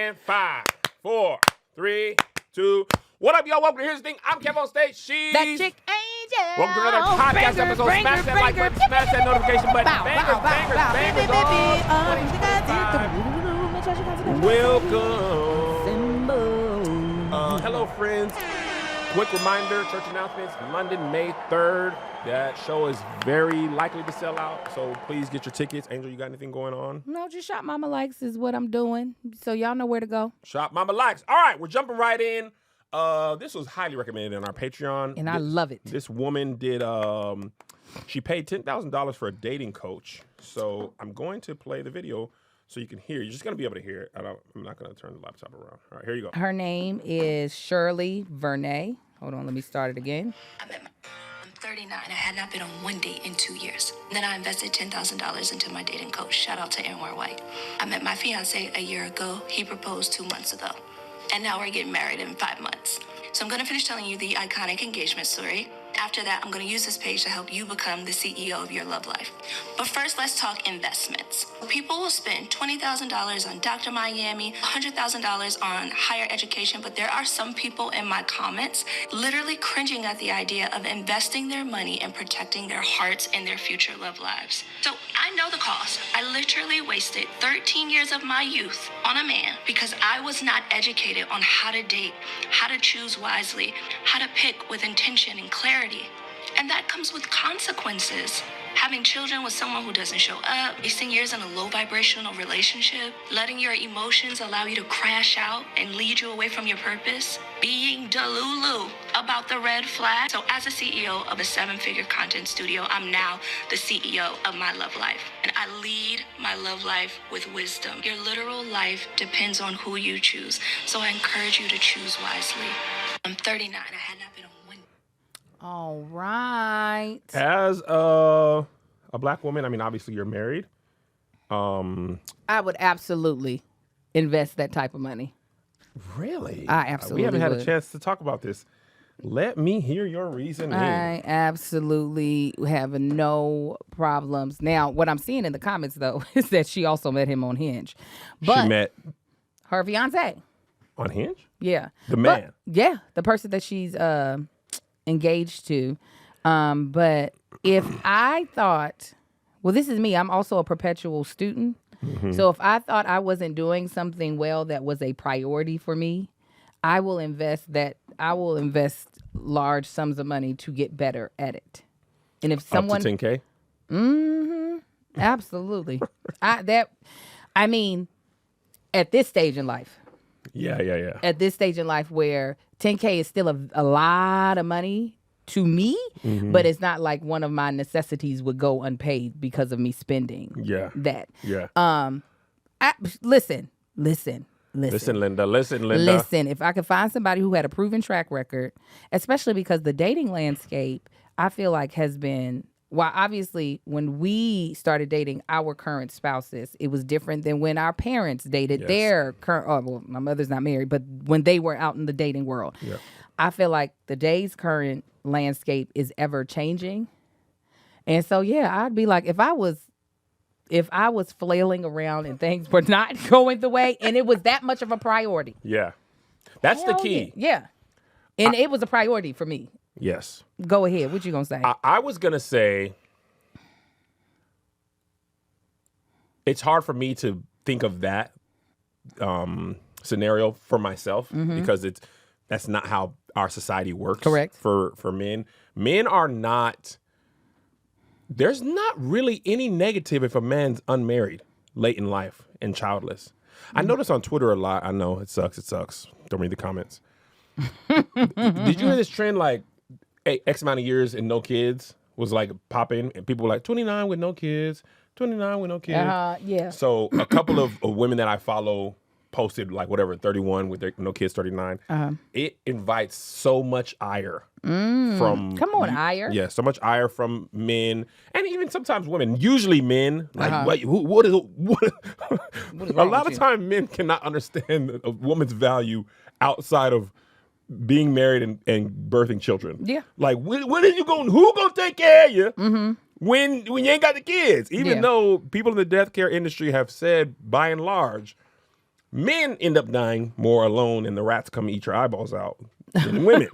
And 5, 4, 3, 2. What up, y'all? Welcome to Here's the Thing. I'm Kev on stage. She's that chick Angel. Welcome to another podcast episode. Smash that like button, smash that notification button. Bangers. Welcome. Hello, friends. Quick reminder, church announcements, London, May 3rd. That show is very likely to sell out, so please get your tickets. Angel, you got anything going on? No, just Shop Mama Likes is what I'm doing, so y'all know where to go. Shop Mama Likes. All right, we're jumping right in. This was highly recommended on our Patreon. And I love it. This woman did, she paid $10,000 for a dating coach. So I'm going to play the video so you can hear. You're just going to be able to hear it. I'm not going to turn the laptop around. All right, here you go. Her name is Shirley Vernay. Hold on, let me start it again. I'm 39. I had not been on one date in 2 years. Then I invested $10,000 into my dating coach. Shout out to NYC White. I met my fiance a year ago. He proposed 2 months ago. And now we're getting married in 5 months. So I'm going to finish telling you the iconic engagement story. After that, I'm going to use this page to help you become the CEO of your love life. But first, let's talk investments. People will spend $20,000 on Dr. Miami, $100,000 on higher education, but there are some people in my comments literally cringing at the idea of investing their money and protecting their hearts and their future love lives. So I know the cost. I literally wasted 13 years of my youth on a man because I was not educated on how to date, how to choose wisely, how to pick with intention and clarity. And that comes with consequences. Having children with someone who doesn't show up, wasting years in a low vibrational relationship, letting your emotions allow you to crash out and lead you away from your purpose, being delulu about the red flag. So as a CEO of a 7-figure content studio, I'm now the CEO of my love life. And I lead my love life with wisdom. Your literal life depends on who you choose. So I encourage you to choose wisely. I'm 39. I had not been on one. All right. As a black woman, I mean, obviously you're married. I would absolutely invest that type of money. Really? I absolutely We haven't had would. a chance to talk about this. Let me hear your reasoning. I absolutely have no problems. Now, what I'm seeing in the comments, though, is that she also met him on Hinge. But She met her fiance. on Hinge? Yeah. The man? Yeah, the person that she's engaged to. But if I thought, well, this is me. I'm also a perpetual student. Mm-hmm. So if I thought I wasn't doing something well that was a priority for me, I will invest large sums of money to get better at it. And if someone Up to 10K? Mm-hmm. Absolutely. I mean, at this stage in life. Yeah. At this stage in life where 10K is still a lot of money to me, but it's not like one of my necessities would go unpaid because of me spending that. Yeah. Listen, Listen, Linda. Listen, if I could find somebody who had a proven track record, especially because the dating landscape, I feel like has been, well, obviously, when we started dating our current spouses, it was different than when our parents dated their current, well, my mother's not married, but when they were out in the dating world. Yeah. I feel like today's current landscape is ever changing. And so, yeah, I'd be like, if I was flailing around and things were not going the way and it was that much of a priority. Yeah. That's the key. Yeah. And it was a priority for me. Yes. Go ahead. What you going to say? I was going to say it's hard for me to think of that scenario for myself because that's not how our society works. Correct. For men. Men are not, there's not really any negative if a man's unmarried late in life and childless. I notice on Twitter a lot. I know it sucks. Don't read the comments. Did you hear this trend like X amount of years and no kids was like popping and people were like 29 with no kids, 29 with no kids. Yeah. So a couple of women that I follow posted like whatever 31 with their no kids 39. It invites so much ire from come on, ire. Yeah, so much ire from men and even sometimes women. Usually men like what is a lot of time men cannot understand a woman's value outside of being married and birthing children. Yeah. Like when are you going? Who gonna take care of you when you ain't got the kids? Even though people in the death care industry have said by and large Men end up dying more alone and the rats come eat your eyeballs out than women.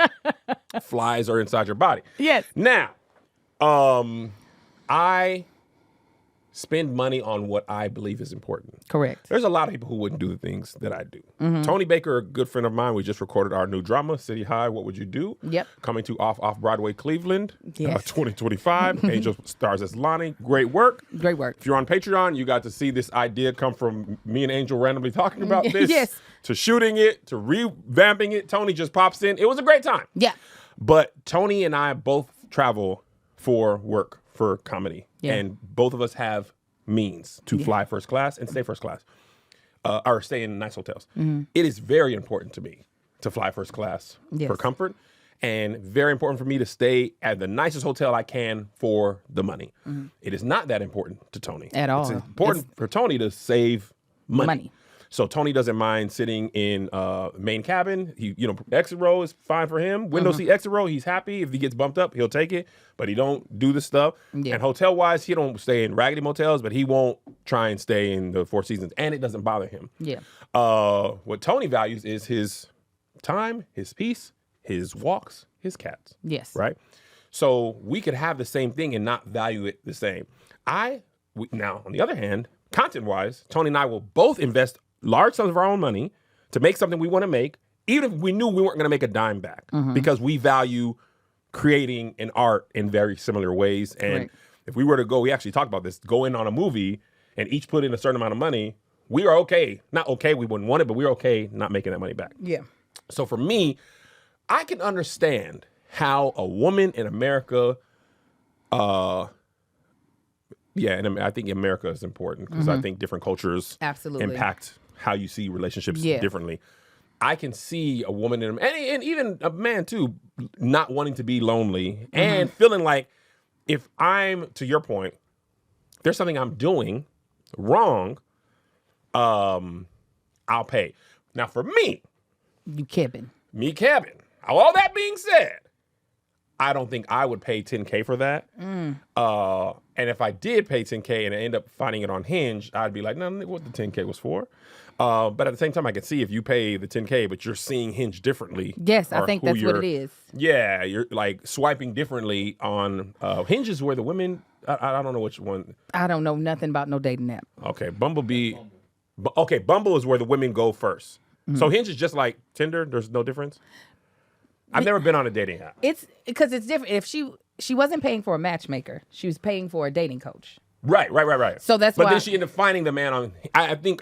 Flies are inside your body. Yes. Now, I spend money on what I believe is important. Correct. There's a lot of people who wouldn't do the things that I do. Tony Baker, a good friend of mine, we just recorded our new drama, City High, What Would You Do? Yep. Coming to Off-Broadway Cleveland, Yes. 2025. Angel stars as Lonnie. Great work. Great work. If you're on Patreon, you got to see this idea come from me and Angel randomly talking about this. Yes. To shooting it, to revamping it. Tony just pops in. It was a great time. Yeah. But Tony and I both travel for work, for comedy. Yeah. And both of us have means to fly first class and stay first class. Or stay in nice hotels. It is very important to me to fly first class for comfort, and very important for me to stay at the nicest hotel I can for the money. It is not that important to Tony. At all. It's important for Tony to save money. So Tony doesn't mind sitting in main cabin. He, exit row is fine for him. Window seat, exit row, he's happy. If he gets bumped up, he'll take it. But he don't do the stuff. Yeah. And hotel wise, he don't stay in raggedy motels, but he won't try and stay in the Four Seasons, and it doesn't bother him. Yeah. What Tony values is his time, his peace, his walks, his cats. Yes. Right. So we could have the same thing and not value it the same. Now, on the other hand, content wise, Tony and I will both invest large sums of our own money to make something we want to make, even if we knew we weren't going to make a dime back, because we value creating an art in very similar ways. And if we were to go, we actually talked about this, go in on a movie and each put in a certain amount of money, we are okay. Not okay, we wouldn't want it, but we're okay not making that money back. Yeah. So for me, I can understand how a woman in America, and I think America is important because I think different cultures Absolutely. impact how you see relationships differently. I can see a woman and even a man too, not wanting to be lonely and feeling like if I'm, to your point, there's something I'm doing wrong, I'll pay. Now for me, Kevin. all that being said, I don't think I would pay $10K for that. And if I did pay $10K and I end up finding it on Hinge, I'd be like, no, what the $10K was for. But at the same time, I can see if you pay the $10K, but you're seeing Hinge differently. Yes, I think that's what it is. Yeah, you're like swiping differently on Hinge is where the women, I don't know which one. I don't know nothing about no dating app. Okay, Bumble is where the women go first. So Hinge is just like Tinder. There's no difference. I've never been on a dating app. It's because it's different. If she wasn't paying for a matchmaker, she was paying for a dating coach. Right. So that's but why. Then she ended up finding the man on. I think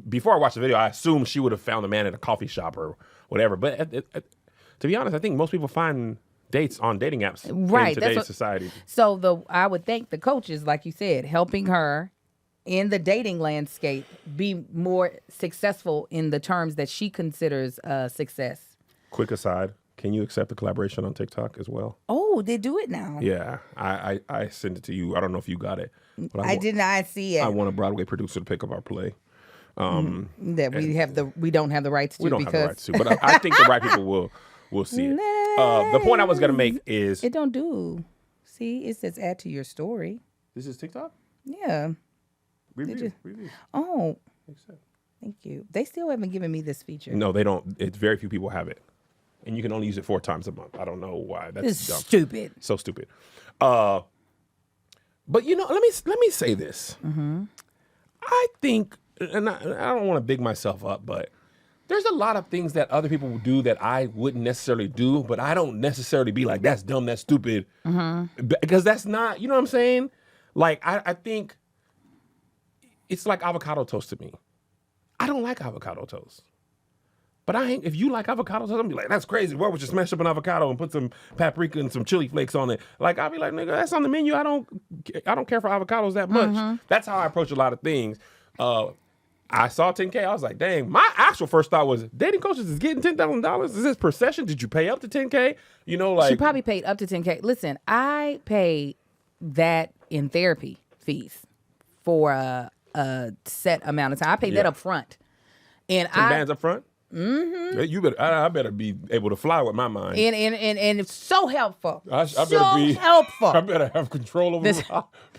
before I watched the video, I assumed she would have found the man at a coffee shop or whatever. But to be honest, I think most people find dates on dating apps in today's society. So I would think the coaches, like you said, helping her in the dating landscape be more successful in the terms that she considers success. Quick aside. Can you accept the collaboration on TikTok as well? Oh, they do it now. Yeah, I sent it to you. I don't know if you got it. But I did not see it. I want a Broadway producer to pick up our play. That we don't have the rights to. We don't have the rights to, but I think the right people will see it. The point I was going to make is it don't do. See, it says add to your story. This is TikTok? Yeah. Review. Oh, thank you. They still haven't given me this feature. No, they don't. It's very few people have it. And you can only use it 4 times a month. I don't know why. That's dumb. Stupid. So stupid. But let me say this. I think, and I don't want to big myself up, but there's a lot of things that other people do that I wouldn't necessarily do, but I don't necessarily be like, that's dumb, that's stupid. Because that's not, you know what I'm saying? Like, I think it's like avocado toast to me. I don't like avocado toast. But if you like avocado toast, I'm gonna be like, that's crazy. Why would you smash up an avocado and put some paprika and some chili flakes on it? Like, I'll be like, nigga, that's on the menu. I don't care for avocados that much. That's how I approach a lot of things. I saw $10K. I was like, dang. My actual first thought was, dating coaches is getting $10,000. Is this per session? Did you pay up to $10K? You know, like she probably paid up to $10K. Listen, I pay that in therapy fees for a set amount of time. I pay that up front. And 10 bands up front? Mm-hmm. You better. I better be able to fly with my mind. And it's so helpful. I better be helpful. I better have control over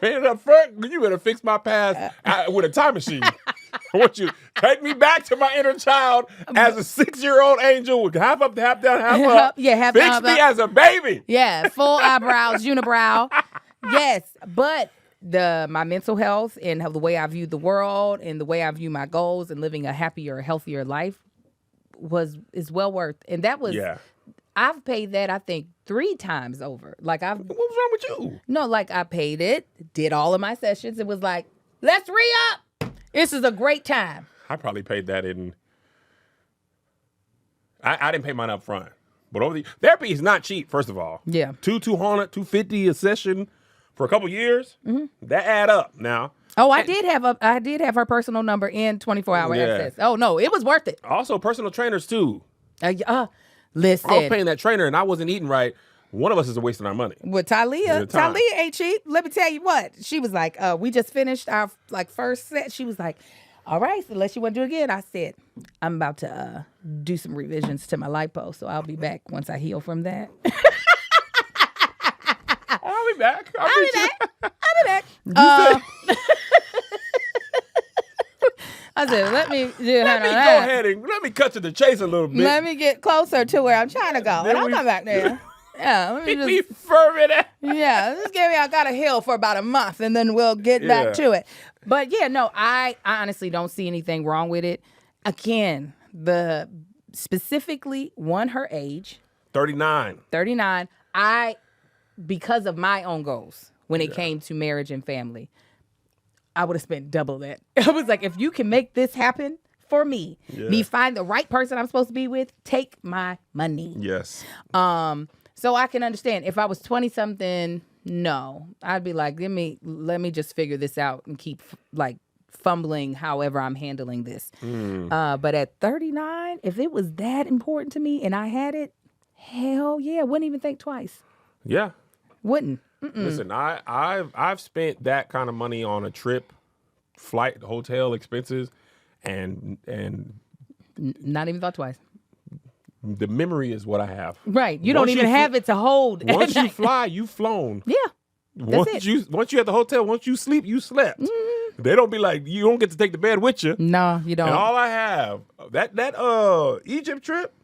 paying it up front. You better fix my past with a time machine. I want you to take me back to my inner child as a 6-year-old angel with half up, half down, half up. Yeah, half Fix down, me up. as a baby. Yeah, full eyebrows, unibrow. Yes, but my mental health and the way I view the world and the way I view my goals and living a happier, healthier life is well worth. And that was I've paid that, I think, 3 times over. Like What was wrong with you? No, like I paid it, did all of my sessions. It was like, let's re-up. This is a great time. I probably paid that in. I didn't pay mine up front. But over the therapy is not cheap, first of all. Yeah. $200, $250 a session for a couple years. Mm-hmm. That add up now. Oh, I did have her personal number in 24-hour access. Oh no, it was worth it. Also, personal trainers too. Listen. I was paying that trainer and I wasn't eating right. One of us is wasting our money. With Talia ain't cheap. Let me tell you what. She was like, we just finished our first set. She was like, all right, so unless you want to do it again. I said, I'm about to do some revisions to my lipo, so I'll be back once I heal from that. I'll be back. I'll be back. I said, let me go ahead and let me cut to the chase a little bit. Let me get closer to where I'm trying to go, and I'll come back there. Yeah, let me just fervent. Yeah, just give me. I got to heal for about a month, and then we'll get back to it. But yeah, no, I honestly don't see anything wrong with it. Again, specifically her age, 39. Because of my own goals when it came to marriage and family, I would have spent double that. I was like, if you can make this happen for me, me find the right person I'm supposed to be with, take my money. Yes. So I can understand if I was 20-something, no, I'd be like, let me just figure this out and keep like fumbling however I'm handling this. But at 39, if it was that important to me and I had it, hell yeah, wouldn't even think twice. Yeah. Wouldn't. Listen, I've spent that kind of money on a trip, flight, hotel expenses, and not even thought twice. The memory is what I have. Right. You don't even have it to hold. Once you fly, you've flown. Yeah. Once you at the hotel, once you sleep, you slept. Mm-hmm. They don't be like, you don't get to take the bed with you. No, you don't. And all I have, that Egypt trip.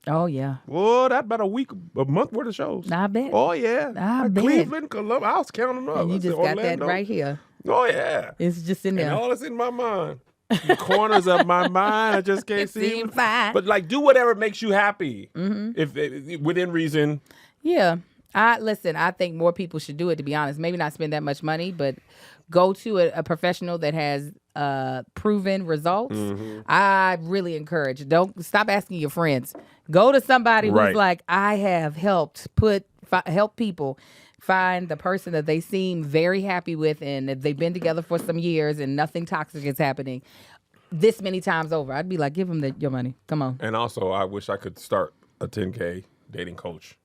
Oh, yeah. Well, that's about a month worth of shows. I bet. Oh, yeah. I bet. Cleveland, Columbus, I was counting them up. And you just got that right here. Oh, yeah. It's just in there. And all that's in my mind. The corners of my mind, I just can't see. Fine. But like, do whatever makes you happy, if within reason. Yeah, I think more people should do it. To be honest, maybe not spend that much money, but go to a professional that has proven results. Mm-hmm. I really encourage. Don't stop asking your friends. Go to somebody who's like, I have help people find the person that they seem very happy with and that they've been together for some years and nothing toxic is happening this many times over. I'd be like, give them your money. Come on. And also, I wish I could start a 10K dating coach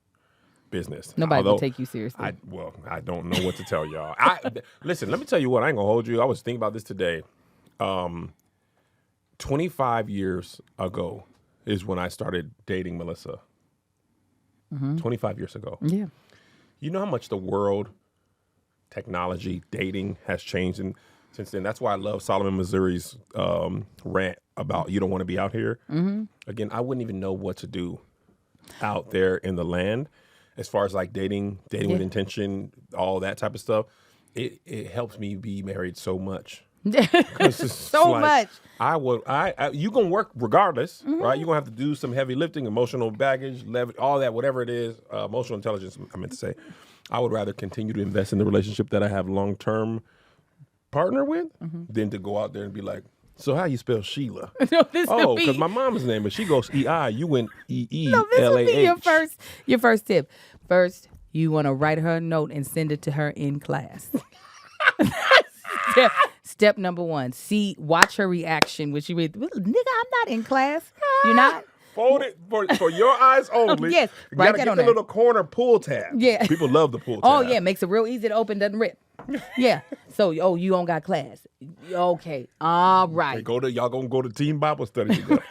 business. Nobody will take you seriously. I don't know what to tell y'all. Listen, let me tell you what. I ain't going to hold you. I was thinking about this today. 25 years ago is when I started dating Melissa. 25 years ago. Yeah. You know how much the world, technology, dating has changed since then? That's why I love Solomon, Missouri's rant about you don't want to be out here. Mm-hmm. Again, I wouldn't even know what to do out there in the land as far as like dating with intention, all that type of stuff. It helps me be married so much. So much. You gonna work regardless, right? You're gonna have to do some heavy lifting, emotional baggage, all that, whatever it is, emotional intelligence, I meant to say. I would rather continue to invest in the relationship that I have long-term partner with than to go out there and be like, so how you spell Sheila? Because my mom's name is, she goes E-I, you went E-E-L-A-H. No, this would be your first tip. First, you want to write her a note and send it to her in class. Step number 1, watch her reaction when she read, nigga, I'm not in class. You're not? Fold it for your eyes only. Yes, you gotta get the little corner pull tab. Yeah. People love the pull tab. Oh, yeah, makes it real easy to open, doesn't rip. Yeah. So, you don't got class. Okay, all right. Y'all gonna go to Teen Bible Study together.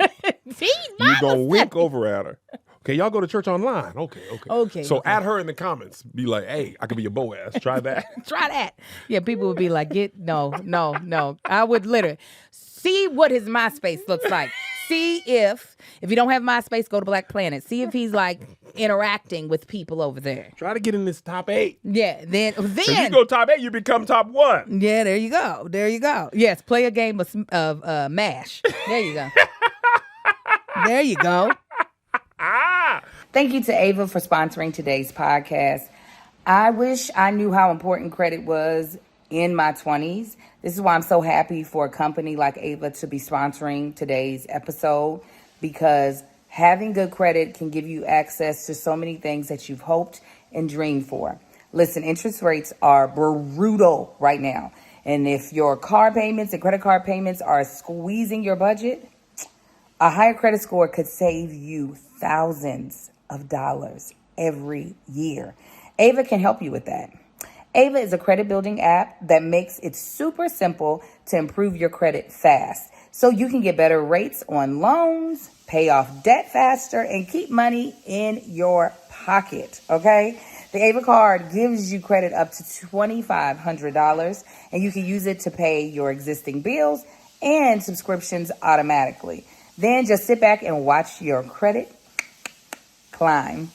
Teen Bible You gonna Study. wink over at her. Okay, y'all go to church online. Okay. So add her in the comments. Be like, hey, I could be your Boaz. Try that. Try that. Yeah, people would be like, no. I would literally. See what his MySpace looks like. See if you don't have MySpace, go to Black Planet. See if he's like interacting with people over there. Try to get in this top 8. Yeah, then If you go top 8, you become top 1. yeah, there you go. There you go. Yes, play a game of MASH. There you go. There you go. Thank you to Ava for sponsoring today's podcast. I wish I knew how important credit was in my 20s. This is why I'm so happy for a company like Ava to be sponsoring today's episode, because having good credit can give you access to so many things that you've hoped and dreamed for. Listen, interest rates are brutal right now. And if your car payments and credit card payments are squeezing your budget, a higher credit score could save you thousands of dollars every year. Ava can help you with that. Ava is a credit building app that makes it super simple to improve your credit fast, so you can get better rates on loans, pay off debt faster, and keep money in your pocket, okay? The Ava card gives you credit up to $2,500, and you can use it to pay your existing bills and subscriptions automatically. Then just sit back and watch your credit climb.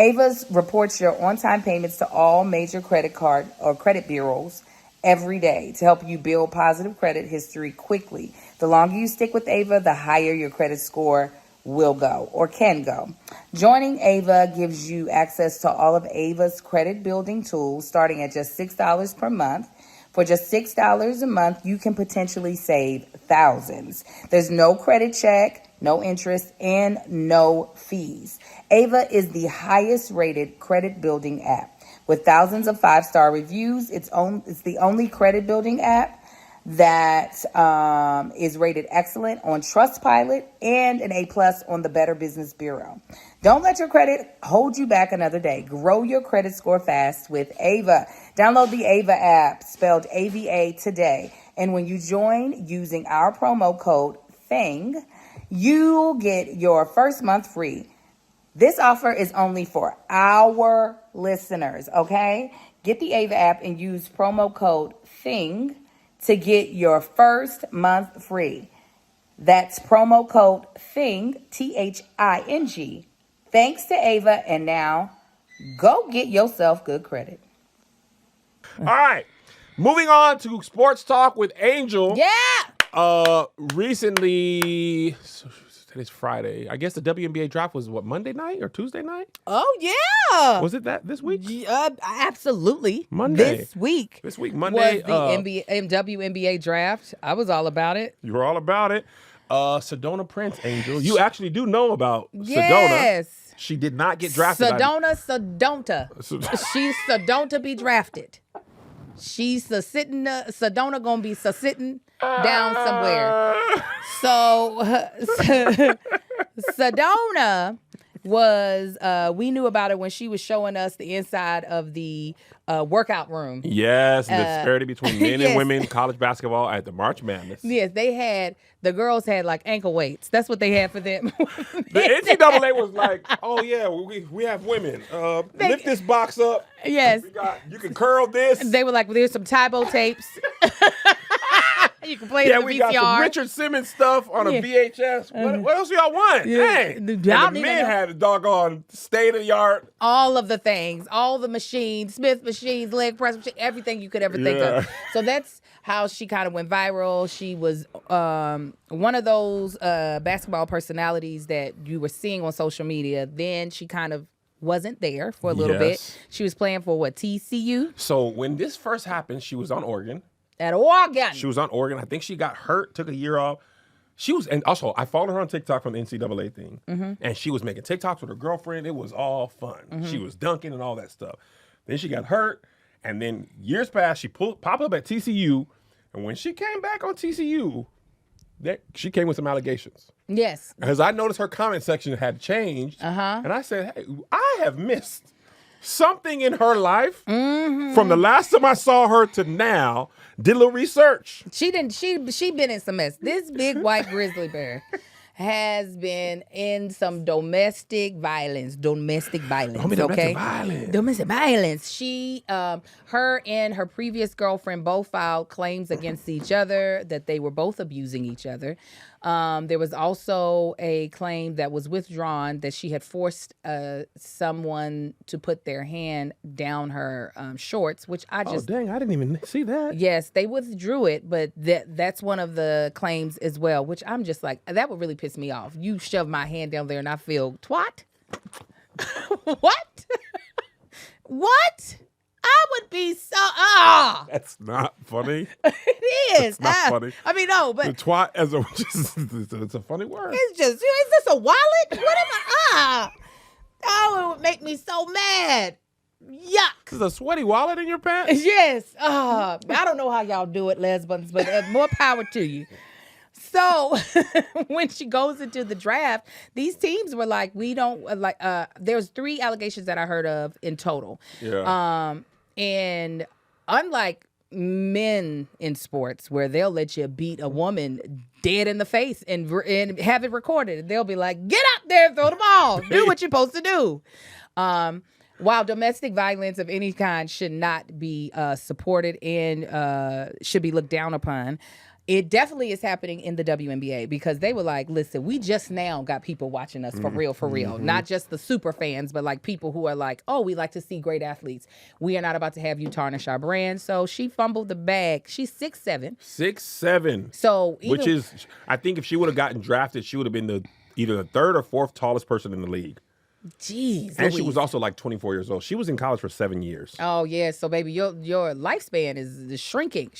Ava's reports your on-time payments to all major credit card or credit bureaus every day to help you build positive credit history quickly. The longer you stick with Ava, the higher your credit score will go or can go. Joining Ava gives you access to all of Ava's credit building tools starting at just $6 per month. For just $6 a month, you can potentially save thousands. There's no credit check, no interest, and no fees. Ava is the highest rated credit building app. With thousands of 5-star reviews, it's the only credit building app that is rated excellent on Trustpilot and an A+ on the Better Business Bureau. Don't let your credit hold you back another day. Grow your credit score fast with Ava. Download the Ava app, spelled AVA, today. And when you join using our promo code THING, you'll get your first month free. This offer is only for our listeners, okay? Get the Ava app and use promo code THING to get your first month free. That's promo code THING, THING. Thanks to Ava, and now go get yourself good credit. All right. Moving on to sports talk with Angel. Yeah. Recently, today's Friday. I guess the WNBA draft was Monday night or Tuesday night? Oh, yeah. Was it this week? Absolutely. Monday. This week. Monday. Was the WNBA draft. I was all about it. You were all about it. Sedona Prince, Angel. You actually do know about Yes. Sedona. She did not get drafted. Sedona. She's Sedona be drafted. She's Sedona gonna be sitting down somewhere. So Sedona was, we knew about her when she was showing us the inside of the workout room. Yes, the disparity between men and women college basketball at the March Madness. Yes, the girls had like ankle weights. That's what they had for them. The NCAA was like, oh yeah, we have women. Lift this box up. Yes. You can curl this. They were like, there's some Tybo tapes. You can play it in the VCR. We got some Richard Simmons stuff on a VHS. What else y'all want? Dang. And the men had a doggone state-of-the-art. All of the things. All the machines. Smith machines, leg press machine, everything you could ever think of. So that's how she kind of went viral. She was one of those basketball personalities that you were seeing on social media. Then she kind of wasn't there for a little bit. She was playing for TCU? So when this first happened, she was on Oregon. At Oregon. She was on Oregon. I think she got hurt, took a year off. And also, I followed her on TikTok from the NCAA thing. Mm-hmm. And she was making TikToks with her girlfriend. It was all fun. Mm-hmm. She was dunking and all that stuff. Then she got hurt. And then years passed, she popped up at TCU. And when she came back on TCU, she came with some allegations. Yes. Because I noticed her comment section had changed. Uh-huh. And I said, hey, I have missed something in her life from the last time I saw her to now. Did a little research. She been in some mess. This big white grizzly bear has been in some domestic violence. Domestic violence. Domestic violence. Domestic violence. She, her and her previous girlfriend both filed claims against each other that they were both abusing each other. There was also a claim that was withdrawn that she had forced someone to put their hand down her shorts, which I just... Oh, dang, I didn't even see that. Yes, they withdrew it, but that's one of the claims as well, which I'm just like, that would really piss me off. You shove my hand down there and I feel twat? What? What? I would be so That's not funny. It is. It's not funny. I mean, no, but The twat as a it's a funny word. it's just, is this a wallet? What am I? Oh, it would make me so mad. Yuck. Is a sweaty wallet in your pants? Yes. I don't know how y'all do it, lesbians, but more power to you. So when she goes into the draft, these teams were like, we don't there's 3 allegations that I heard of in total. Yeah. And unlike men in sports where they'll let you beat a woman dead in the face and have it recorded, they'll be like, get up there and throw the ball. Do what you're supposed to do. While domestic violence of any kind should not be supported and should be looked down upon, it definitely is happening in the WNBA because they were like, listen, we just now got people watching us for real. Mm-hmm. Not just the super fans, but like people who are like, oh, we like to see great athletes. We are not about to have you tarnish our brand. So she fumbled the bag. She's 6'7". 6'7". So which is, I think if she would have gotten drafted, she would have been either the 3rd or 4th tallest person in the league. Jeez. And she was also like 24 years old. She was in college for 7 years. Oh, yeah. So, baby, your lifespan is shrinking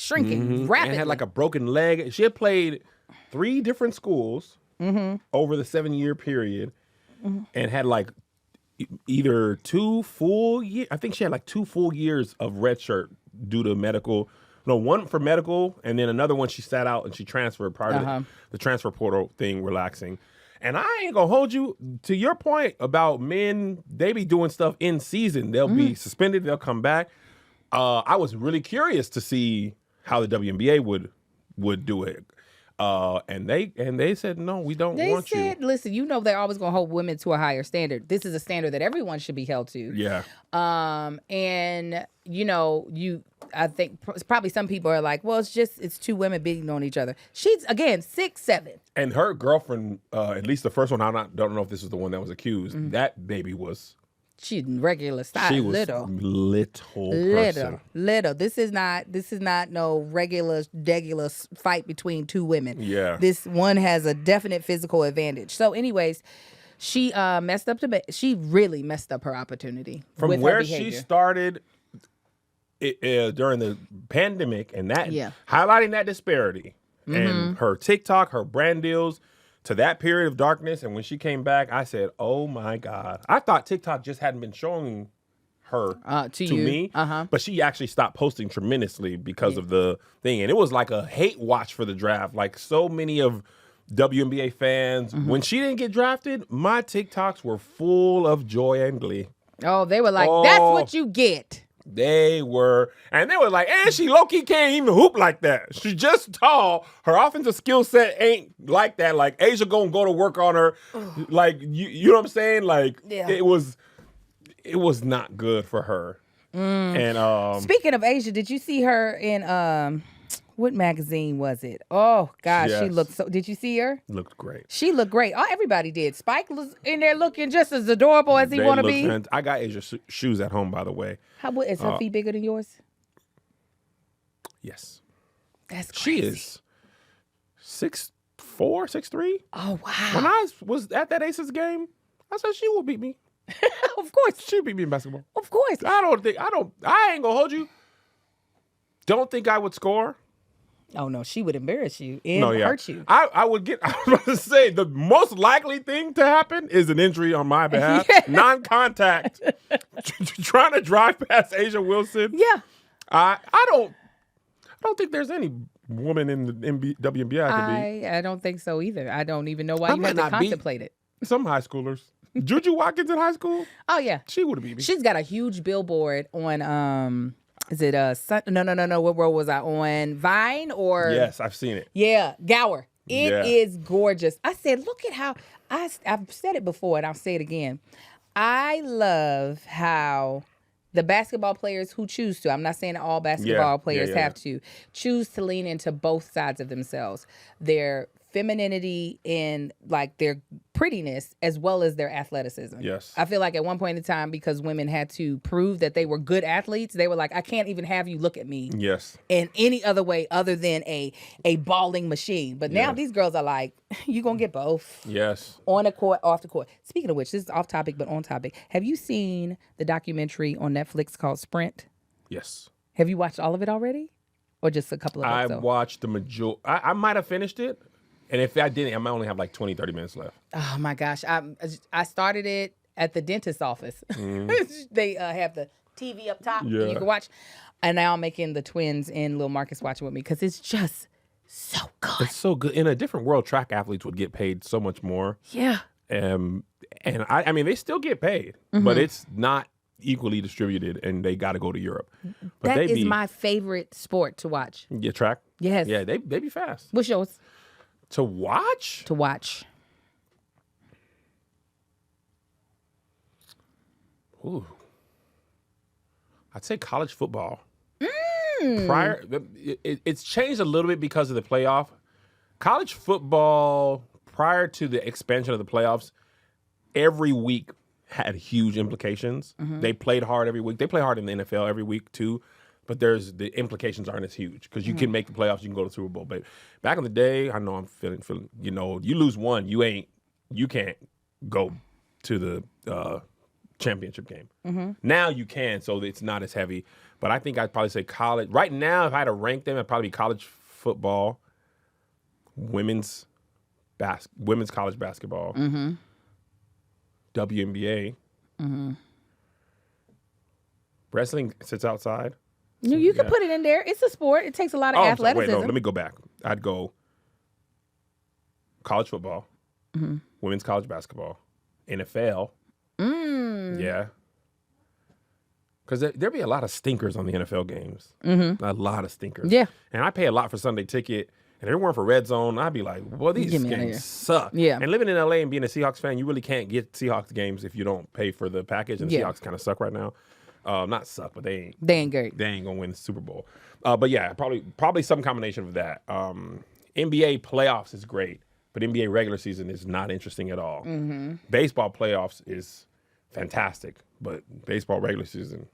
rapidly. And had like a broken leg. She had played 3 different schools over the 7-year period and had like either 2 full years. I think she had like 2 full years of redshirt due to medical. No, one for medical and then another one she sat out and she transferred prior to the transfer portal thing relaxing. And I ain't gonna hold you to your point about men. They be doing stuff in season. They'll be suspended. They'll come back. I was really curious to see how the WNBA would do it. And they said no, we don't want you. They said, listen, you know they're always gonna hold women to a higher standard. This is a standard that everyone should be held to. Yeah. And you know I think probably some people are like, well, it's 2 women beating on each other. She's again 6'7". And her girlfriend, at least the first one, don't know if this was the one that was accused. That baby was. She's regular size. She was little person. Little. This is not no regular fight between 2 women. Yeah. This one has a definite physical advantage. So, anyways, she she really messed up her opportunity from with where her behavior. she started during the pandemic and that highlighting that disparity and her TikTok, her brand deals. To that period of darkness, and when she came back, I said, "Oh my God!" I thought TikTok just hadn't been showing her to me, but she actually stopped posting tremendously because of the thing, and it was like a hate watch for the draft. Like so many of WNBA fans, when she didn't get drafted, my TikToks were full of joy and glee. Oh, they were like, "That's what you get." They were like, and she low-key can't even hoop like that. She's just tall. Her offensive skill set ain't like that. Like, Asia gonna go to work on her. Like, you know what I'm saying? Like, it was not good for her. And speaking of Asia, did you see her in what magazine was it? Oh gosh, yes. She looked so. Did you see her? Looked great. She looked great. Oh, everybody did. Spike was in there looking just as adorable as he want to be. I got Asia's shoes at home, by the way. Is her feet bigger than yours? Yes. That's crazy. She is 6'4", 6'3". Oh wow. When I was at that Aces game, I said she will beat me. Of course. She'll beat me in basketball. Of course. I ain't gonna hold you. Don't think I would score. Oh no, she would embarrass you and hurt you. I was about to say the most likely thing to happen is an injury on my behalf. Non-contact. Trying to drive past Asia Wilson. Yeah. I don't think there's any woman in the WNBA I could be. I don't think so either. I don't even know why you had to contemplate it. Some high schoolers. Juju Watkins in high school? Oh yeah. She would have beat me. She's got a huge billboard on is it no, what world was I on? Vine or? Yes, I've seen it. Yeah, Gower. It is gorgeous. I said, look at how I've said it before and I'll say it again. I love how the basketball players who choose to, I'm not saying all basketball players have to, choose to lean into both sides of themselves. Their femininity and like their prettiness as well as their athleticism. Yes. I feel like at one point in time, because women had to prove that they were good athletes, they were like, I can't even have you look at me in any other way other than a balling machine. But now these girls are like, you gonna get both. Yes. On the court, off the court. Speaking of which, this is off topic but on topic. Have you seen the documentary on Netflix called Sprint? Yes. Have you watched all of it already? Or just a couple of episodes? I watched the majority. I might have finished it. And if I didn't, I might only have like 20, 30 minutes left. Oh, my gosh. I started it at the dentist's office. They have the TV up top. And you can watch. And now I'm making the twins and Lil Marcus watching with me because it's just so good. It's so good. In a different world, track athletes would get paid so much more. Yeah. And I mean, they still get paid, but it's not equally distributed, and they got to go to Europe. But that is my favorite sport to watch. Yeah, track? Yes. Yeah, they be fast. What's yours? To watch? To watch. Ooh. I'd say college football. It's changed a little bit because of the playoff. College football, prior to the expansion of the playoffs, every week had huge implications. They played hard every week. They play hard in the NFL every week too. But the implications aren't as huge because you can make the playoffs, you can go to the Super Bowl. But back in the day, I know I'm feeling, you know, you lose one, you can't go to the championship game. Now you can, so it's not as heavy. But I think I'd probably say college. Right now, if I had to rank them, it'd probably be college football, women's college basketball, WNBA. Wrestling sits outside. You can put it in there. It's a sport. It takes a lot of athleticism. Wait, no, let me go back. I'd go college football, women's college basketball, NFL. Yeah. Because there'd be a lot of stinkers on the NFL games. A lot of stinkers. Yeah. And I pay a lot for Sunday ticket. And if it weren't for Red Zone, I'd be like, well, these games suck. Yeah. And living in LA and being a Seahawks fan, you really can't get Seahawks games if you don't pay for the package. And the Seahawks kind of suck right now. Not suck, but they ain't great. They ain't gonna win the Super Bowl. But yeah, probably some combination of that. NBA playoffs is great, but NBA regular season is not interesting at all. Baseball playoffs is fantastic, but baseball regular season.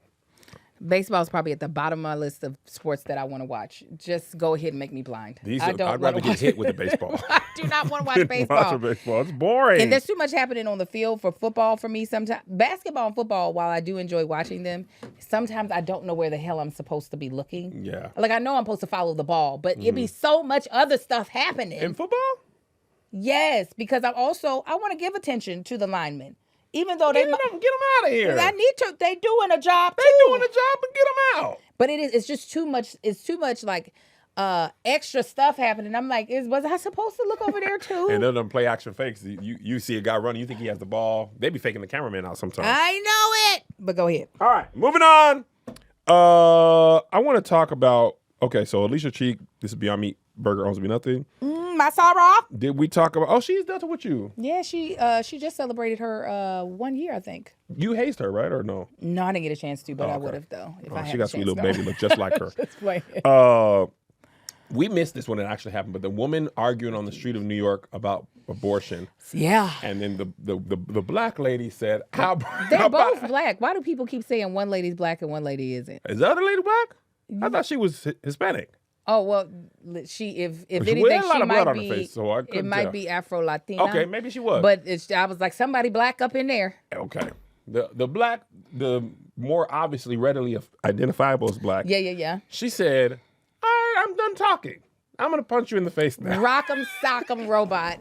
Baseball is probably at the bottom of my list of sports that I want to watch. Just go ahead and make me blind. I'd rather get hit with a baseball. I do not want to watch baseball. It's boring. And there's too much happening on the field for football for me sometimes. Basketball and football, while I do enjoy watching them, sometimes I don't know where the hell I'm supposed to be looking. Yeah. Like, I know I'm supposed to follow the ball, but it'd be so much other stuff happening. In football? Yes, because I want to give attention to the linemen. Even though get them out of here. I need to. They doing a job. They doing a job, but get them out. But it's just too much. It's too much like extra stuff happening. I'm like, was I supposed to look over there too? And they'll play action fakes. You see a guy running, you think he has the ball. They be faking the cameraman out sometimes. I know it. But go ahead. All right, moving on. I want to talk about. Okay, so Alicia Cheek. This is Beyond Meat Burger Owns Me Nothing. My Sarah. Did we talk about? Oh, she's Delta with you. Yeah, she just celebrated her 1 year, I think. You hazed her, right, or no? No, I didn't get a chance to, but I would have though. If I had she got a sweet chance, little baby, look just like her. Just playing. We missed this when it actually happened, but the woman arguing on the street of New York about abortion. Yeah. And then the black lady said, They're both black. Why do people keep saying one lady's black and one lady isn't? Is the other lady black? I thought she was Hispanic. Oh, well, if anything, she might be, face, so it might be Afro-Latina. Okay, maybe she was. But I was like, somebody black up in there. Okay. The black, the more obviously readily identifiable as black. Yeah. She said, all right, I'm done talking. I'm going to punch you in the face now. Rock'em sock'em robot.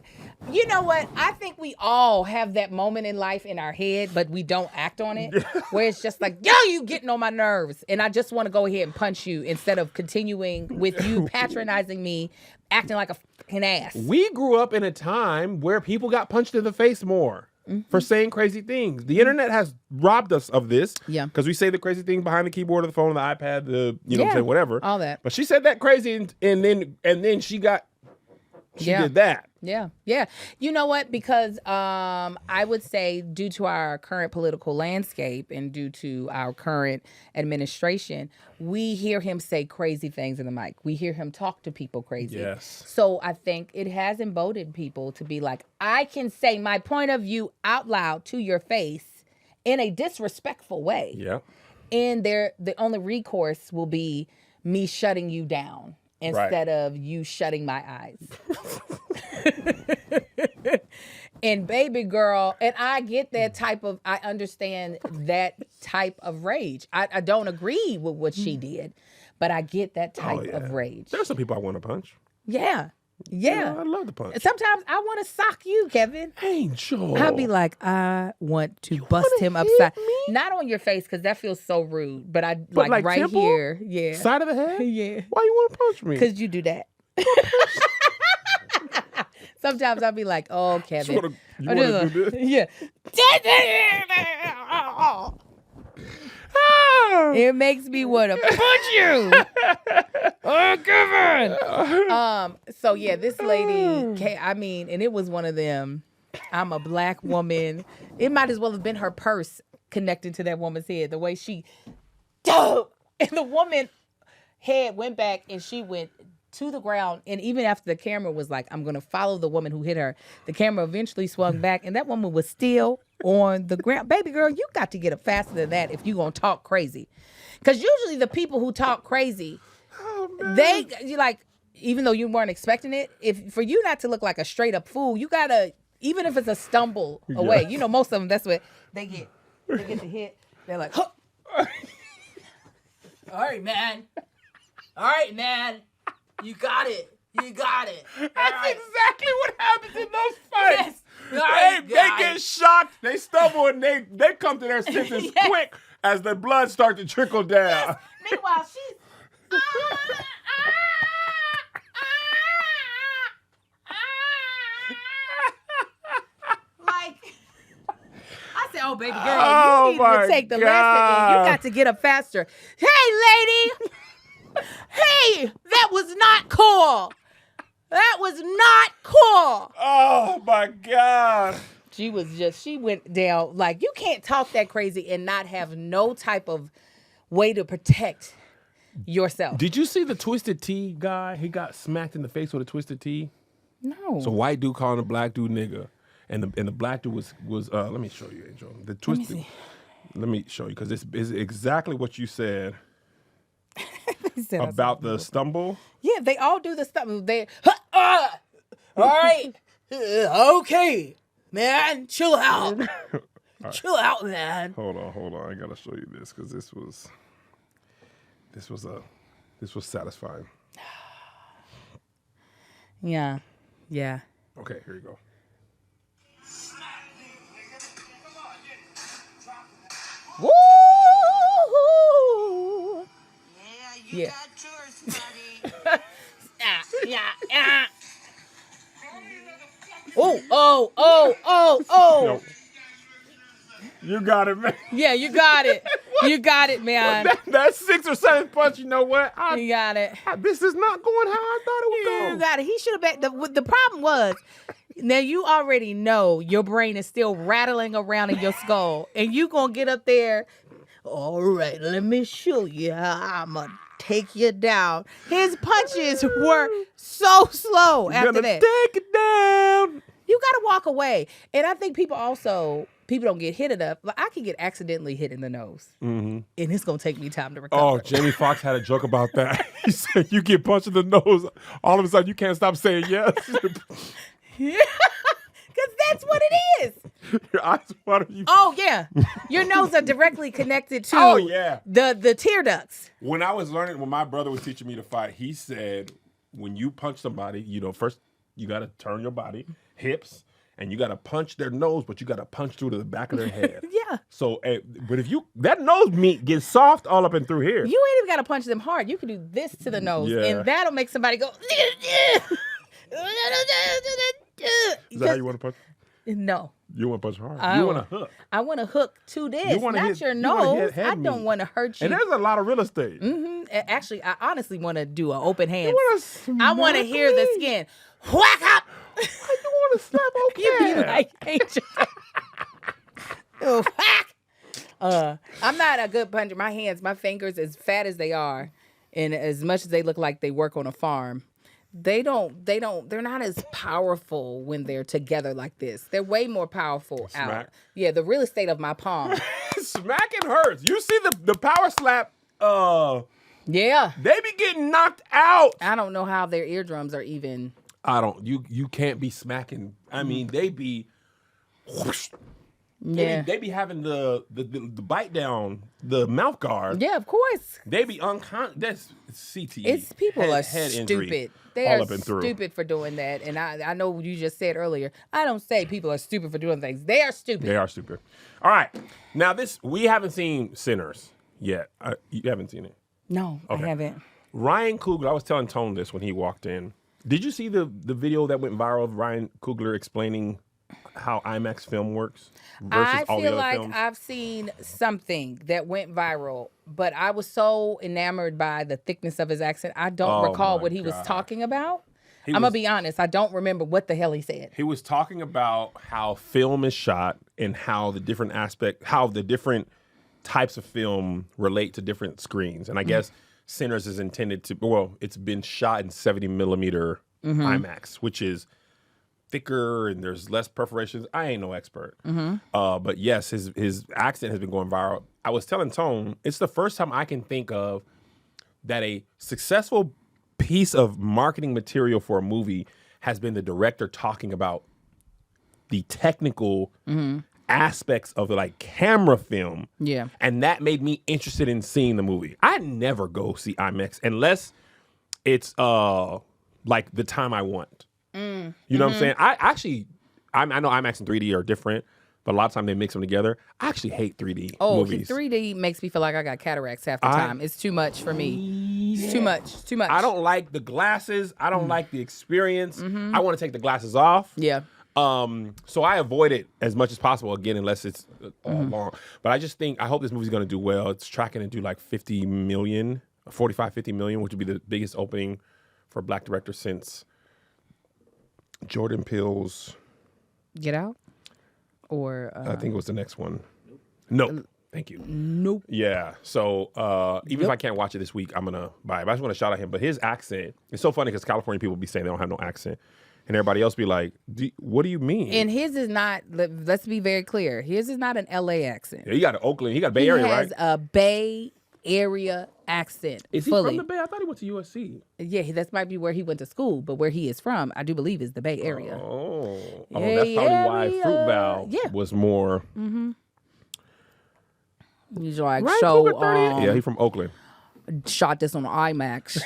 You know what? I think we all have that moment in life in our head, but we don't act on it. Where it's just like, yo, you getting on my nerves. And I just want to go ahead and punch you instead of continuing with you patronizing me, acting like a fucking ass. We grew up in a time where people got punched in the face more. For saying crazy things. The internet has robbed us of this. Yeah. Because we say the crazy thing behind the keyboard of the phone, the iPad, the, you know what I'm saying, whatever. All that. But she said that crazy and then she got She did that. Yeah. Yeah. You know what? Because I would say due to our current political landscape and due to our current administration, we hear him say crazy things in the mic. We hear him talk to people crazy. Yes. So I think it has emboldened people to be like, I can say my point of view out loud to your face in a disrespectful way. Yeah. And the only recourse will be me shutting you down instead of you shutting my eyes. And baby girl, and I get that I understand that type of rage. I don't agree with what she did, but I get that type of rage. There's some people I want to punch. Yeah. Yeah. You know, I love the punch. Sometimes I want to sock you, Kevin. Angel. I'll be like, I want to bust him upside. Not on your face, because that feels so rude. But like right temple? Here. Yeah. Side of the head? Yeah. Why you want to punch me? Because you do that. Sometimes I'll be like, oh, Kevin. You want to do this? Yeah. It makes me want to punch you. Oh, Kevin. So yeah, this lady, I mean, and it was one of them. I'm a black woman. It might as well have been her purse connected to that woman's head. The way she, and the woman head went back and she went to the ground. And even after the camera was like, I'm going to follow the woman who hit her, the camera eventually swung back and that woman was still on the ground. Baby girl, you got to get up faster than that if you're going to talk crazy. Because usually the people who talk crazy, you like, even though you weren't expecting it, for you not to look like a straight up fool, you got to, even if it's a stumble away, you know, most of them, that's what they get. They get the hit. They're like, huh. All right, man. You got it. That's exactly what happens in those fights. Yes. They get shocked, they stumble, and they come to their senses quick as the blood starts to trickle down. Yes. Meanwhile, she's... like... I said, oh, baby girl, you need to take the lesson and you got to get up faster. Hey, lady! Hey, that was not cool. That was not cool. Oh, my God. She went down. Like, you can't talk that crazy and not have no type of way to protect yourself. Did you see the Twisted Tea guy? He got smacked in the face with a Twisted Tea. No. So white dude calling a black dude nigga. And the black dude was let me show you, Angel. The Twisted. Let me show you, because this is exactly what you said. About the stumble? Yeah, they all do the stumble. All right. Okay. Man, chill out. Right. Chill out, man. Hold on. I gotta show you this, because this was satisfying. Yeah. Okay, here you go. Woo! You got yours, buddy. Yeah. Oh. No. You got it, man. Yeah, you got it. You got it, man. That 6th or 7th punch, you know what? You got it. This is not going how I thought it would go. You got it. He should have the problem was, now you already know your brain is still rattling around in your skull, and you gonna get up there. All right, let me show you how I'm gonna take you down. His punches were so slow after that. Take it down. You gotta walk away. And I think people don't get hit enough. Like, I can get accidentally hit in the nose, and it's gonna take me time to recover. Oh, Jamie Foxx had a joke about that. He said, you get punched in the nose, all of a sudden you can't stop saying yes. Yeah, because that's what it is. Your eyes water. You. Oh yeah, your nose are directly connected to. Oh yeah. The tear ducts. When my brother was teaching me to fight, he said, when you punch somebody, first you got to turn your body, hips, and you got to punch their nose, but you got to punch through to the back of their head. Yeah. So, but if that nose meat gets soft all up and through here. You ain't even got to punch them hard. You can do this to the nose, and that'll make somebody go. Is that how you want to punch? No. You want to punch hard. You want to hook. I want to hook to this, not your nose. I don't want to hurt you. And there's a lot of real estate. Mm-hmm. Actually, I honestly want to do an open hand. I want to hear the skin. whack up. Why you want to slap okay? You be like, Angel. Oh, whack. I'm not a good puncher. My fingers, as fat as they are, and as much as they look like they work on a farm, they're not as powerful when they're together like this. They're way more powerful out. Smack. Yeah, the real estate of my palm. Smacking hurts. You see the power slap, Yeah. they be getting knocked out. I don't know how their eardrums are even. You can't be smacking. I mean, they be whoosh. Yeah. They be having the bite down, the mouth guard. Yeah, of course. They be unconscious. That's CTE. It's people are head stupid. injury, They all are up and through. stupid for doing that. And I know you just said earlier, I don't say people are stupid for doing things. They are stupid. They are stupid. All right. Now we haven't seen Sinners yet. You haven't seen it. No, Okay. I haven't. Ryan Coogler, I was telling Tone this when he walked in. Did you see the video that went viral of Ryan Coogler explaining how IMAX film works versus I all the feel other like films? I've seen something that went viral, but I was so enamored by the thickness of his accent. I don't Oh recall my what he was God. talking about. I'm was- going to be honest. I don't remember what the hell he said. He was talking about how film is shot and how the different types of film relate to different screens. And I guess Sinners is intended to, it's been shot in 70 millimeter IMAX, which is thicker and there's less perforations. I ain't no expert. But yes, his accent has been going viral. I was telling Tone, it's the first time I can think of that a successful piece of marketing material for a movie has been the director talking about the technical aspects of like camera film. Yeah. And that made me interested in seeing the movie. I never go see IMAX unless it's like the time I want. You know what I'm saying? I know IMAX and 3D are different, but a lot of time they mix them together. I actually hate 3D movies. 3D makes me feel like I got cataracts half the time. It's too much for me. It's too much. Too much. I don't like the glasses. I don't like the experience. I want to take the glasses off. Yeah. So I avoid it as much as possible, again, unless it's long. But I hope this movie's going to do well. It's tracking to do like 50 million, 45, 50 million, which would be the biggest opening for a black director since Jordan Peele's. Get Out? Or I think it was the next one. Nope. Thank you. Nope. Yeah. So even if I can't watch it this week, I'm going to buy it. But I just want to shout out him. But his accent, it's so funny because California people be saying they don't have no accent. And everybody else be like, what do you mean? And his is not, let's be very clear, his is not an LA accent. Yeah, he got an Oakland. He got a Bay Area, He has right? a Bay Area accent. Is he fully. from the Bay? I thought he went to USC. Yeah, that might be where he went to school, but where he is from, I do believe is the Bay Area. Oh, Bay that's probably why Area. Fruit Valve Yeah. was more. He's like, Ryan so, Coogler 30? Yeah, he's from Oakland. shot this on IMAX.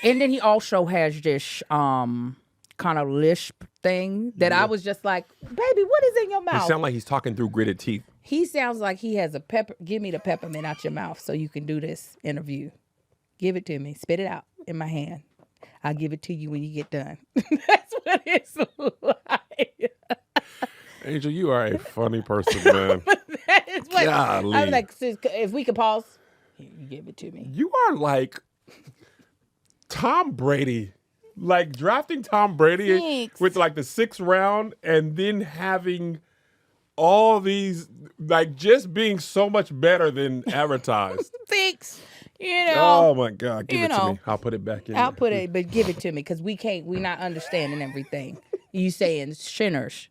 And then he also has this kind of lisp thing that I was just like, baby, what is in your He mouth? sounds like he's talking through gritted teeth. He sounds like he has a pepper. Give me the peppermint out your mouth so you can do this interview. Give it to me. Spit it out in my hand. I'll give it to you when you get done. That's what it's like. Angel, you are a funny person, man. That is what Golly. I'm like. Sis, if we could pause, here, you give it to me. You are like Tom Brady. Like drafting Tom Brady Thanks. with like the 6th round and then having all these, like just being so much better than advertised. Thanks. You know. Oh my God. Give You it to know. me. I'll put it back in. I'll put it, but give it to me because we're not understanding everything. You saying sinners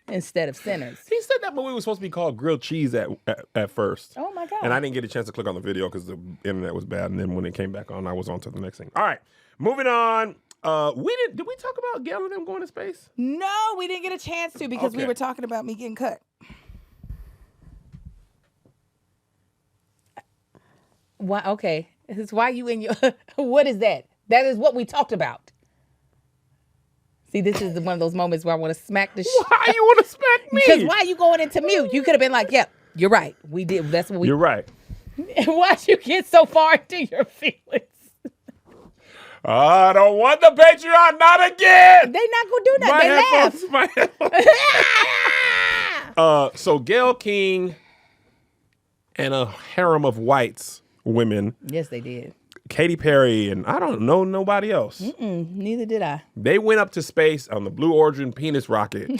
instead of sinners. He said that movie was supposed to be called Grilled Cheese at first. Oh my God. And I didn't get a chance to click on the video because the internet was bad. And then when it came back on, I was on to the next thing. All right, moving on. Did we talk about Gayle and them going to space? No, we didn't get a chance to because we Okay. were talking about me getting cut. Why? Okay, it's why you in your. What is that? That is what we talked about. See, this is one of those moments where I want to smack the shit. Why you want to smack me? Because why you going into mute? You could have been like, "Yep, you're right. We did. That's what we." You're right. Why'd you get so far into your feelings? I don't want the Patreon, not again. They not gonna do nothing. They laugh. My headphones. So Gayle King and a harem of whites women Yes, they did. Katy Perry, and I don't know nobody else. Neither did I. They went up to space on the Blue Origin penis rocket.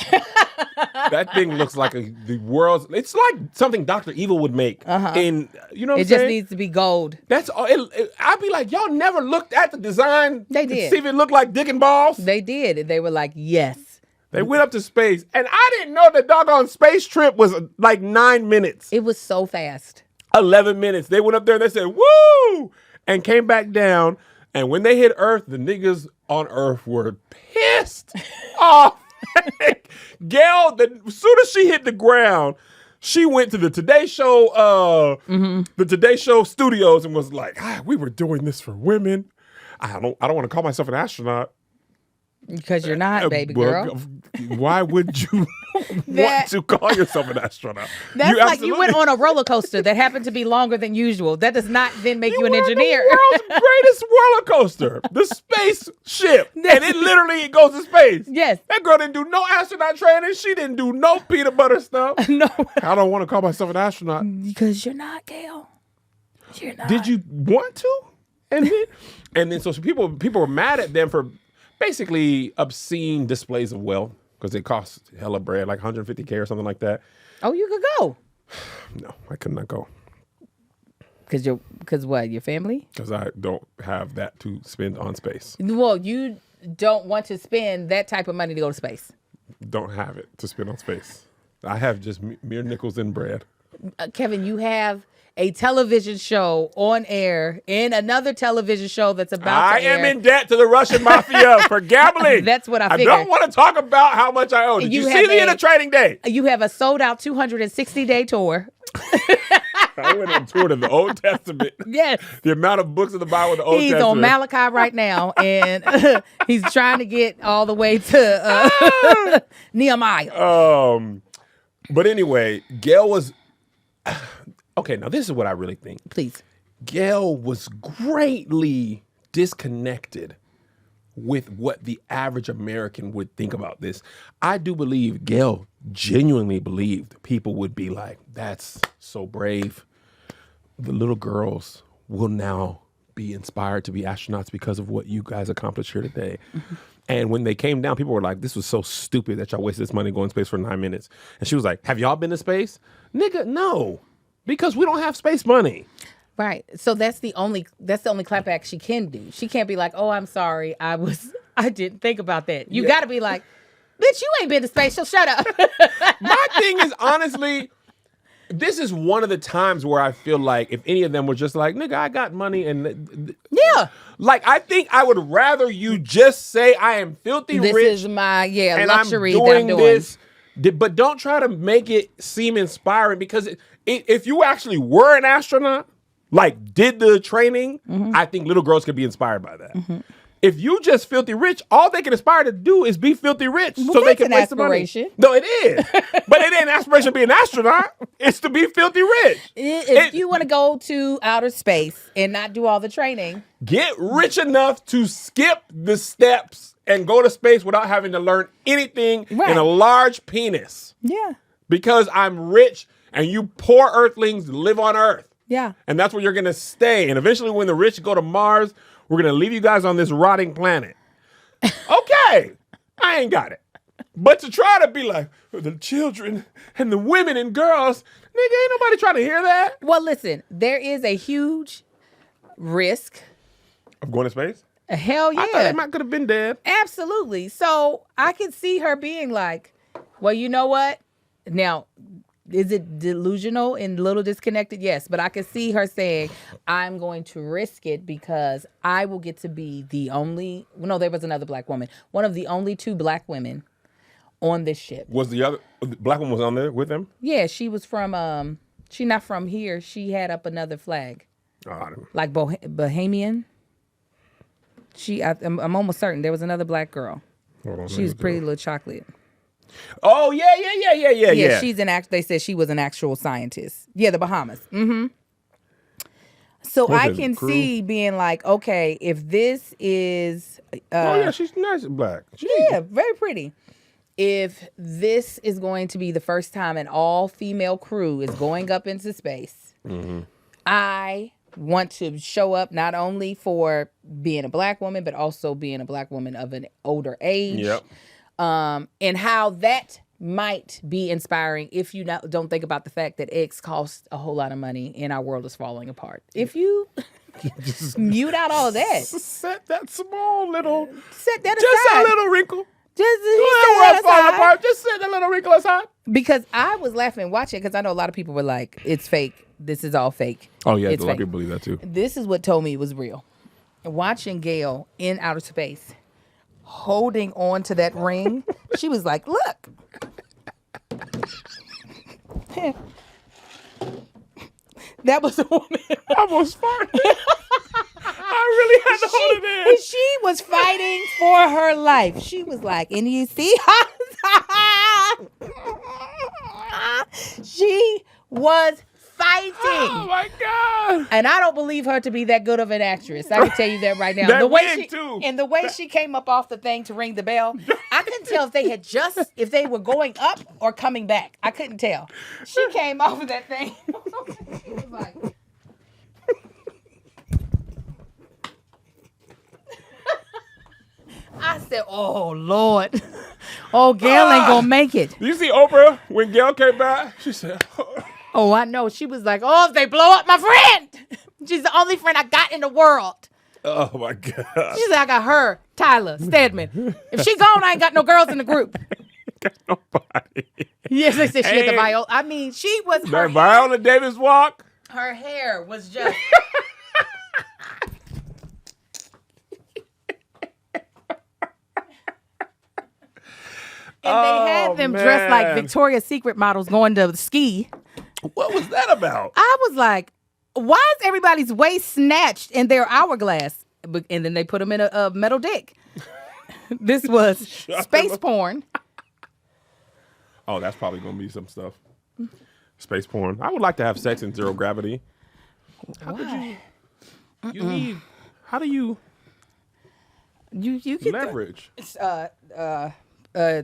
That thing looks like the world's. It's like something Dr. Evil would make. In you know, what It I'm just saying? needs to be gold. That's all. I'd be like, y'all never looked at the design. They to did. see if it looked like dick and balls. They did. They were like, yes. They went up to space, and I didn't know the doggone space trip was like 9 minutes. It was so fast. 11 minutes. They went up there and they said, woo! And came back down. And when they hit Earth, the niggas on Earth were pissed off. Gayle, as soon as she hit the ground, she went to the Today Show, the Today Show studios and was like, we were doing this for women. I don't want to call myself an astronaut. Because you're not, baby Well, girl. Why would you want to call yourself an astronaut? That's like you went on a roller coaster that happened to be longer than usual. That does not then make you an engineer. The world's greatest roller coaster, the spaceship, and it literally goes to space. Yes. That girl didn't do no astronaut training. She didn't do no peanut butter stuff. No. I don't want to call myself an astronaut. Because you're not, Gayle. You're not. Did you want to? And then so people were mad at them for basically obscene displays of wealth because it costs hella bread, like $150K or something like that. Oh, you could go. No, I could not go. Because what? Your family? Because I don't have that to spend on space. Well, you don't want to spend that type of money to go to space. Don't have it to spend on space. I have just mere nickels and bread. Kevin, you have a television show on air in another television show that's about to air. I am in debt to the Russian mafia for gambling. That's what I I figured. don't want to talk about how much I owe. Did you see me in a trading day? You have a sold-out 260-day tour. I went on tour to the Old Testament. Yes. The amount of books in the Bible in the Old He's Testament. on Malachi right now, and he's trying to get all the way to Nehemiah. But anyway, Gayle was... Okay, now this is what I really think. Please. Gayle was greatly disconnected with what the average American would think about this. I do believe Gayle genuinely believed people would be like, that's so brave. The little girls will now be inspired to be astronauts because of what you guys accomplished here today. Mm-hmm. And when they came down, people were like, this was so stupid that y'all wasted this money going to space for 9 minutes. And she was like, have y'all been to space? Nigga, no. Because we don't have space money. Right. So that's the only clapback she can do. She can't be like, oh, I'm sorry. I didn't think about that. You got to be like, bitch, you ain't been to space, so shut up. My thing is, honestly, this is one of the times where I feel like if any of them were just like, nigga, I got money. And yeah. Like, I think I would rather you just say I am filthy this rich. This is my, and luxury I'm that I'm doing. This. But don't try to make it seem inspiring because if you actually were an astronaut, like did the training, I think little girls could be inspired by that. Mm-hmm. If you just filthy rich, all they can aspire to do is be filthy rich so they can waste the money. No, it is. But it ain't aspiration to be an astronaut. It's to be filthy rich. If you want to go to outer space and not do all the training. Get rich enough to skip the steps and go to space without having to learn anything in a large penis. Yeah. Because I'm rich and you poor earthlings live on Earth. Yeah. And that's where you're going to stay. And eventually when the rich go to Mars, we're going to leave you guys on this rotting planet. Okay. I ain't got it. But to try to be like, the children and the women and girls, nigga, ain't nobody trying to hear that. Well, listen, there is a huge risk. Of going to space? Hell yeah. I thought they might could have been dead. Absolutely. So I could see her being like, well, you know what? Now, is it delusional and a little disconnected? Yes. But I could see her saying, I'm going to risk it because I will get to be the only, no, there was another black woman, one of the only 2 black women on this ship. Was the other black one was on there with them? Yeah, she was from, she not from here. She had up another flag. Like Bahamian. I'm almost certain there was another black girl. She was Pretty Little Chocolate. Oh yeah. She's they said she was an actual scientist. Yeah, the Bahamas. Mm-hmm. So I can see being like, okay, if this is she's nice and black. Very pretty. If this is going to be the first time an all-female crew is going up into space, I want to show up not only for being a Black woman, but also being a Black woman of an older age. Yep. And how that might be inspiring if you don't think about the fact that eggs cost a whole lot of money and our world is falling apart. If you mute out all of that. Set that small little... Set that Just aside. a little wrinkle. Just World's falling apart. Just set that little wrinkle aside. Because I was laughing watching it because I know a lot of people were like, it's fake. This is all fake. Oh, yeah. It's a lot fake. of people believe that, too. This is what told me it was real. Watching Gayle in outer space, holding on to that ring, she was like, look. That was a woman. I almost farted. I really had to hold it in. She was fighting for her life. She was like, and you see she was fighting. Oh, my God. And I don't believe her to be that good of an actress. I can tell you that right now. That the way wig, she too. And the way she came up off the thing to ring the bell, I couldn't tell if they were going up or coming back. I couldn't tell. She came off of that thing. She was like, I said, oh, Lord. Oh, Gayle ain't gonna make it. You see Oprah when Gayle came back? She said, Oh, I know. She was like, oh, if they blow up my friend. She's the only friend I got in the world. oh, my God. She said, I got her, Tyler, Stedman. If she gone, I ain't got no girls in the group. Got nobody. Yes, they said she had the Hey. Viola. I mean, she was, That Viola Davis walk. her hair was just. And they had them dressed like man. Victoria's Secret models going to ski. What was that about? I was like, why is everybody's waist snatched in their hourglass? And then they put them in a metal dick. This was space porn. Oh, that's probably going to be some stuff. Space porn. I would like to have sex in zero gravity. Why? You need... How do you You could leverage?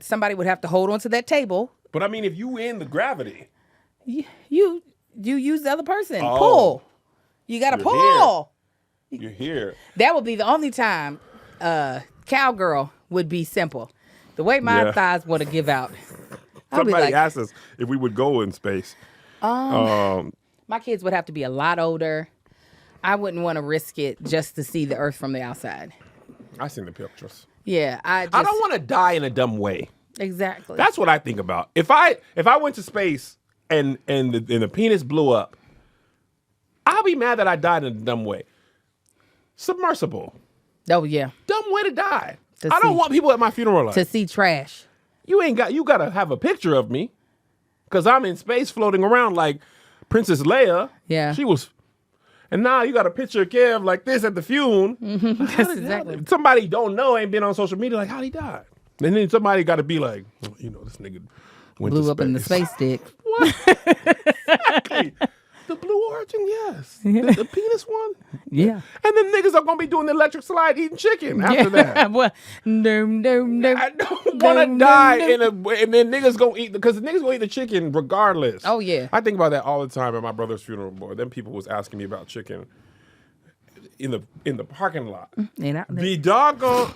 somebody would have to hold on to that table. But, I mean, if you in the gravity... You use the other person. Oh. Pull. You got to You're pull. You're here. That would be the only time cowgirl would be simple. The way my Yeah. thighs want to give out. I'll be Somebody like, asked us if we would go in space. my kids would have to be a lot older. I wouldn't want to risk it just to see the Earth from the outside. I seen the pictures. Yeah, I I don't want to die in a dumb way. exactly. That's what I think about. If I went to space and the penis blew up, I'll be mad that I died in a dumb way. Submersible. Oh yeah, Dumb way to die. To I don't see- want people at my funeral like, to see trash. you gotta have a picture of me. Cause I'm in space floating around like Princess Leia. Yeah. She was, and now you got a picture of Kev like this at the funeral. That's exactly. Somebody don't know, ain't been on social media, like, how'd he die? And then somebody gotta be like, well, this nigga went Blew to up in the space dick. What? Exactly. The Blue Origin, yes. The penis one. Yeah. And then niggas are gonna be doing the electric slide eating chicken after that. Well, doom, doom, doom. I don't want to die and then niggas gonna eat because the niggas gonna eat the chicken regardless. Oh, yeah. I think about that all the time at my brother's funeral. Boy, then people was asking me about chicken in the parking lot. And The doggone.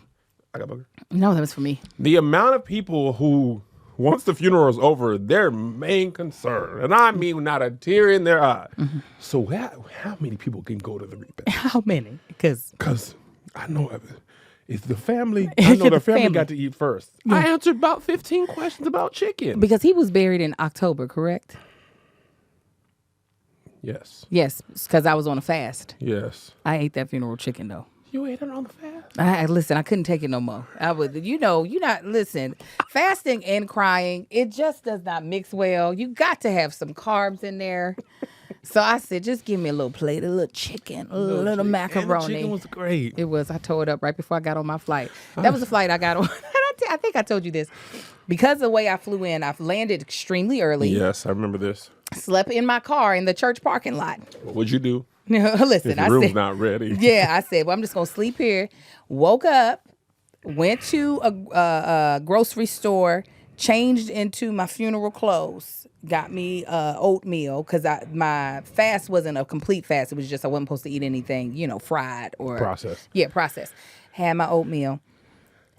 I got booger. no, that was for me. The amount of people who, once the funeral is over, their main concern, and I mean not a tear in their eye. So how many people can go to the repast? How many? Because Because I know if the family, I know the family got to eat first. I answered about 15 questions about chicken. he was buried in October, correct? Yes. Yes, because I was on a fast. Yes. I ate that funeral chicken though. You ate it on the fast? Listen, I couldn't take it no more. I would, listen, fasting and crying, it just does not mix well. You got to have some carbs in there. So I said, just give me a little plate, a little chicken, a little macaroni. And the chicken was great. It was. I tore it up right before I got on my flight. That was the flight I got on. I think I told you this. Because of the way I flew in, I've landed extremely early. Yes, I remember this. Slept in my car in the church parking lot. What would you do Listen, if the I room's said, not ready? yeah, I said, well, I'm just going to sleep here. Woke up, went to a grocery store, changed into my funeral clothes, got me oatmeal because my fast wasn't a complete fast. It was just I wasn't supposed to eat anything, fried or Processed. Yeah, processed. Had my oatmeal.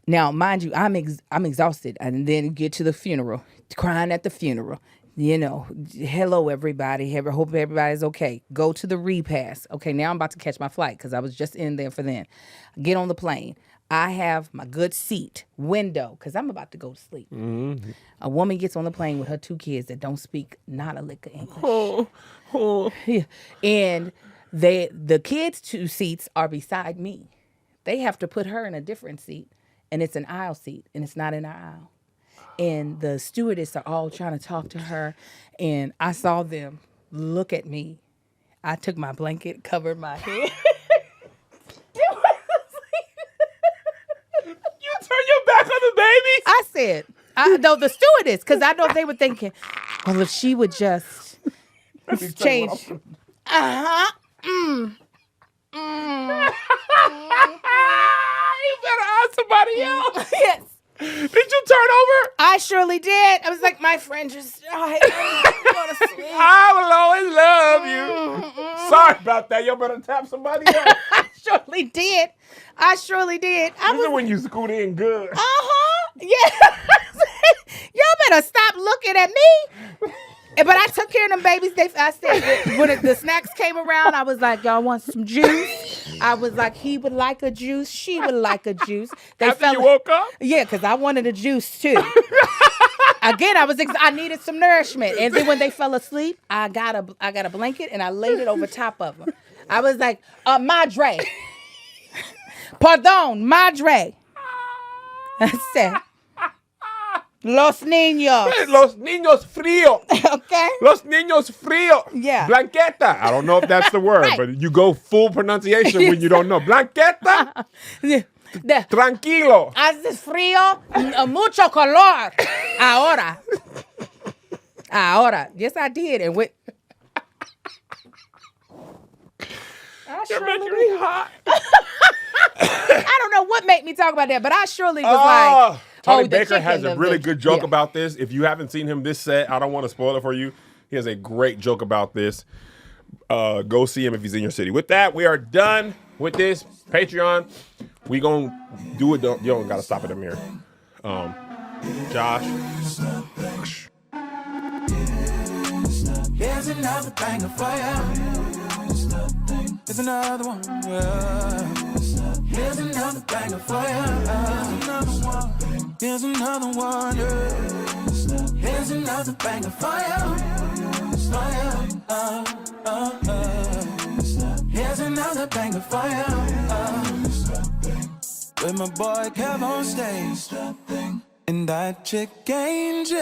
Now, mind you, I'm exhausted, and then get to the funeral, crying at the funeral. Hello everybody. Hope everybody's okay. Go to the repast. Okay, now I'm about to catch my flight because I was just in there for then. Get on the plane. I have my good seat, window, because I'm about to go to sleep. Mm-hmm. A woman gets on the plane with her 2 kids that don't speak not a lick of English. Yeah. And the kids' 2 seats are beside me. They have to put her in a different seat, and it's an aisle seat, and it's not in our aisle. And the stewardess are all trying to talk to her, and I saw them look at me. I took my blanket, covered my head. You turn your back on the baby? I said, no, the stewardess, because I know they were thinking, well, if she would just change. You better ask somebody else. Yes. Did you turn over? I surely did. I was like, my friend just, I go to sleep. I will always love you. Sorry about that. You better tap somebody else. I surely did. This is when you scoot in good. Yeah. Y'all better stop looking at me. But I took care of them babies. I said, when the snacks came around, I was like, y'all want some juice? I was like, he would like a juice. She would like a juice. After you woke up? Yeah, because I wanted a juice too. Again, I needed some nourishment. And then when they fell asleep, I got a blanket and I laid it over top of them. I was like, madre. Pardon, madre. I said, Los niños. Los niños frío. Okay. Los niños frío. Yeah. Blanqueta. I don't know if that's the word, Right. but you go full pronunciation when you don't know. Blanqueta. Tranquilo. Hace frío, mucho calor. Ahora. Yes, I did. And with. You're making me hot. I don't know what made me talk about that, but I surely was like. Tony the Baker has chicken, a really good joke yeah. about this. If you haven't seen him this set, I don't want to spoil it for you. He has a great joke about this. Go see him if he's in your city. With that, we are done with this Patreon. We gonna do it. You don't gotta stop at the mirror. Josh. Here's another banger for you. Here's another one. Here's another banger for you. Here's another one. Here's another banger for you. Here's another banger for you. With my boy Kev on stage. And that chick Angel.